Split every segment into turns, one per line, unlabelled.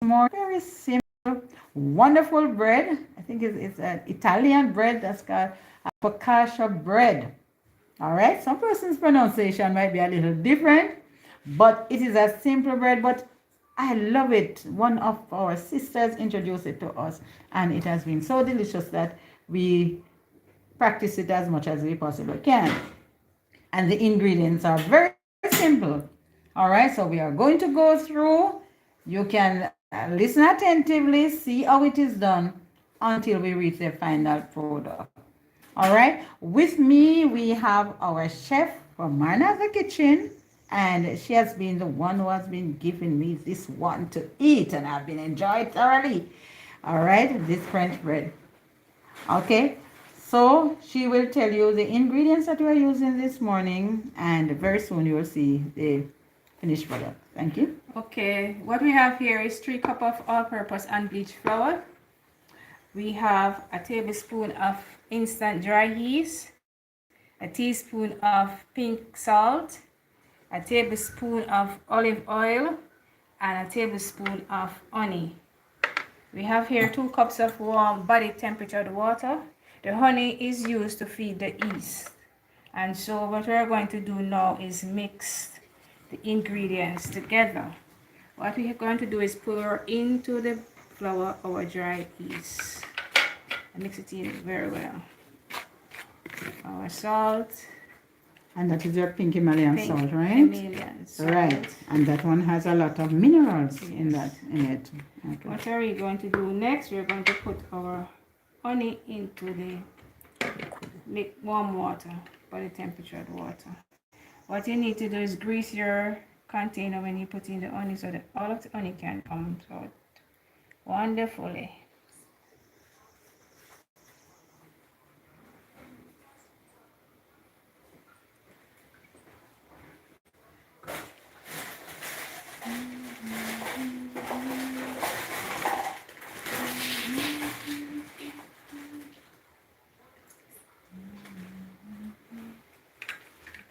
morning. Very simple, wonderful bread. I think it's an Italian bread that's called a focaccia bread. All right, some person's pronunciation might be a little different, but it is a simple bread, but I love it. One of our sisters introduced it to us, and it has been so delicious that we practice it as much as we possibly can. And the ingredients are very simple. All right, so we are going to go through. You can listen attentively, see how it is done until we reach the final product. All right, with me we have our chef from Marna's Kitchen, and she has been the one who has been giving me this one to eat, and I've been enjoying it thoroughly. All right, this French bread. Okay, so she will tell you the ingredients that we are using this morning, and very soon you will see the finished product. Thank you.
Okay, what we have here is 3 cups of all-purpose unbleached flour. We have a tablespoon of instant dry yeast, a teaspoon of pink salt, a tablespoon of olive oil, and a tablespoon of honey. We have here 2 cups of warm body temperature water. The honey is used to feed the yeast. And so what we're going to do now is mix the ingredients together. What we're going to do is pour into the flour our dry yeast and mix it in very well. Our salt.
And that is your pink Himalayan salt, right?
Himalayan salt.
Right, and that one has a lot of minerals in it. Okay.
What are we going to do next? We're going to put our honey into the warm water, body temperature water. What you need to do is grease your container when you put in the honey so that all of the honey can come out wonderfully.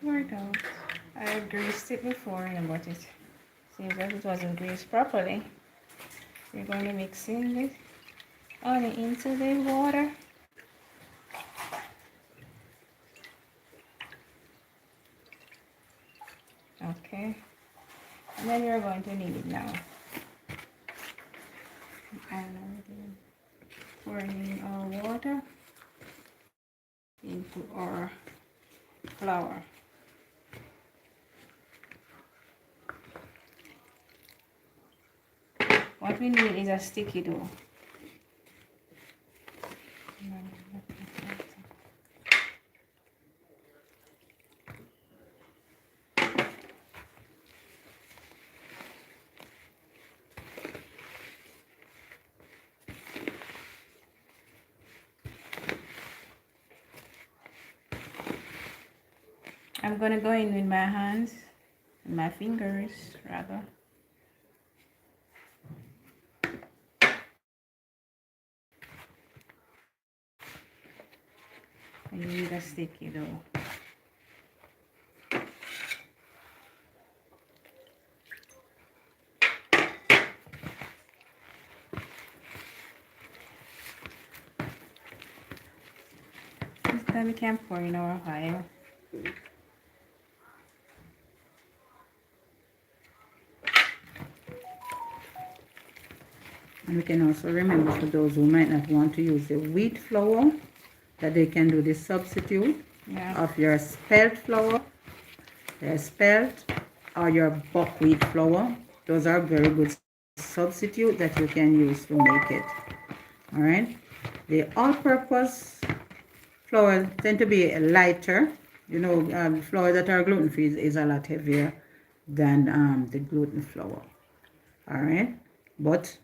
Work out. I have greased it before, but it seems that it wasn't greased properly. We're going to mix in the honey into the water. Okay, and then you're going to knead it now. And pouring in our water into our flour. What we need is a sticky dough. I'm going to go in with my hands, my fingers rather. And you need a sticky dough. This time we can pour in our oil.
And we can also remember, for those who might not want to use the wheat flour, that they can do the substitute of your spelt flour, your spelt or your buckwheat flour. Those are very good substitute that you can use to make it. All right. The all-purpose flour tend to be lighter. You know, flour that are gluten-free is a lot heavier than the gluten flour. All right, but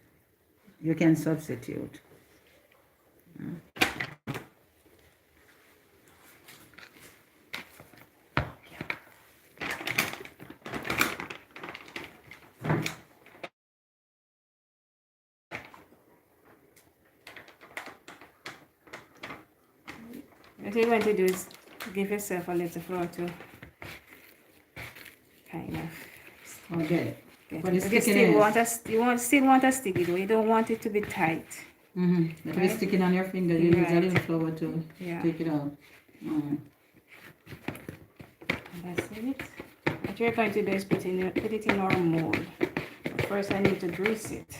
you can substitute.
What you're going to do is give yourself a little flour to kind of
Okay.
Okay.
But it's
If you
sticking
still
in.
want us, still want to stick it, though. You don't want it to be tight.
Mm-hmm. If it's sticking on your finger, you use a little flour to take it out.
That's it. What you're going to do is put it in our mold. But first, I need to grease it.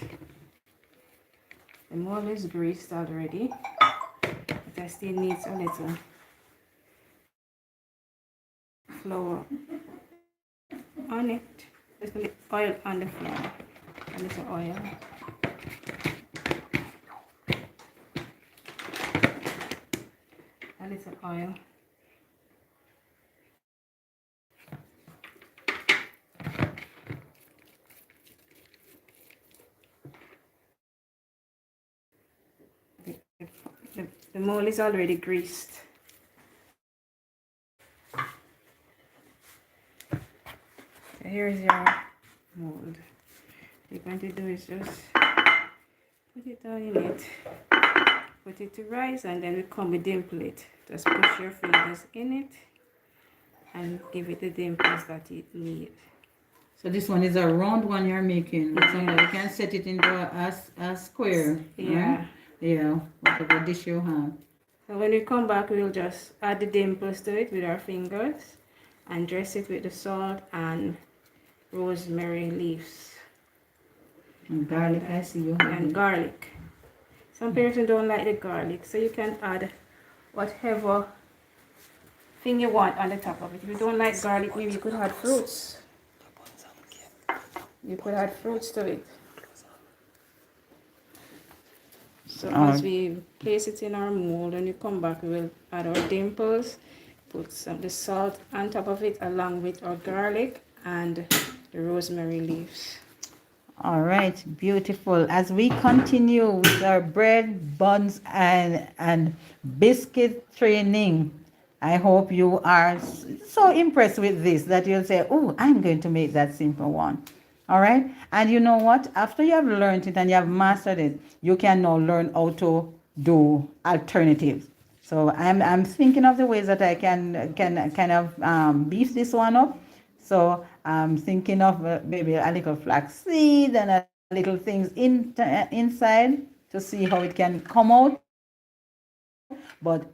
The mold is greased already, but I still need a little flour on it. Just a little oil on the flour. A little oil. A little oil. The mold is already greased. So here's your mold. What you're going to do is just put it down in it, put it to rise, and then we come with dimple it. Just push your fingers in it and give it the dimples that it needs.
So this one is a round one you're making. So now you can set it into a square.
Yeah.
Right? Yeah, whatever dish you have.
So when we come back, we'll just add the dimples to it with our fingers and dress it with the salt and rosemary leaves.
And garlic, I see you have.
And garlic. Some people don't like the garlic, so you can add whatever thing you want on the top of it. If you don't like garlic, maybe you could add fruits. You could add fruits to it. So once we place it in our mold, when you come back, we will add our dimples, put the salt on top of it along with our garlic and the rosemary leaves.
All right, beautiful. As we continue with our bread, buns, and biscuit training, I hope you are so impressed with this that you'll say, oh, I'm going to make that simple one. All right. And you know what? After you have learned it and you have mastered it, you can now learn how to do alternatives. So I'm thinking of the ways that I can kind of beef this one up. So I'm thinking of maybe a little flax seed and a little things inside to see how it can come out. But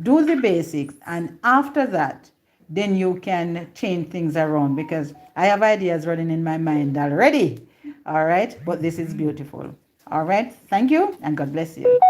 do the basics, and after that, then you can change things around, because I have ideas running in my mind already. All right, but this is beautiful. All right, thank you, and God bless you.